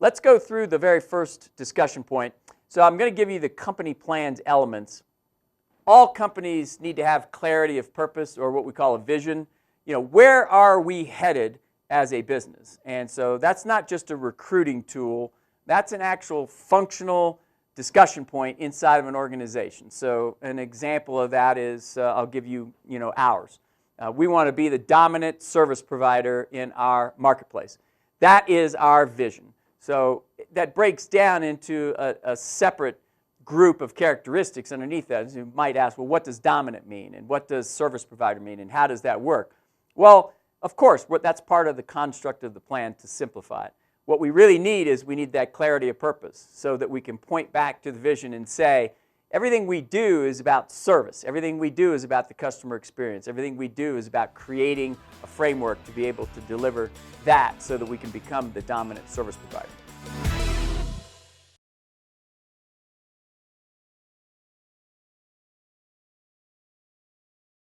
let's go through the very first discussion point. So I'm going to give you the company plan's elements. All companies need to have clarity of purpose, or what we call a vision. Where are we headed as a business? And so that's not just a recruiting tool. That's an actual functional discussion point inside of an organization. So an example of that is, I'll give you, ours. We want to be the dominant service provider in our marketplace. That is our vision. So that breaks down into a separate group of characteristics underneath that. As you might ask, well, what does dominant mean? And what does service provider mean? And how does that work? Well, of course, that's part of the construct of the plan to simplify it. What we really need is we need that clarity of purpose so that we can point back to the vision and say, everything we do is about service. Everything we do is about the customer experience. Everything we do is about creating a framework to be able to deliver that so that we can become the dominant service provider.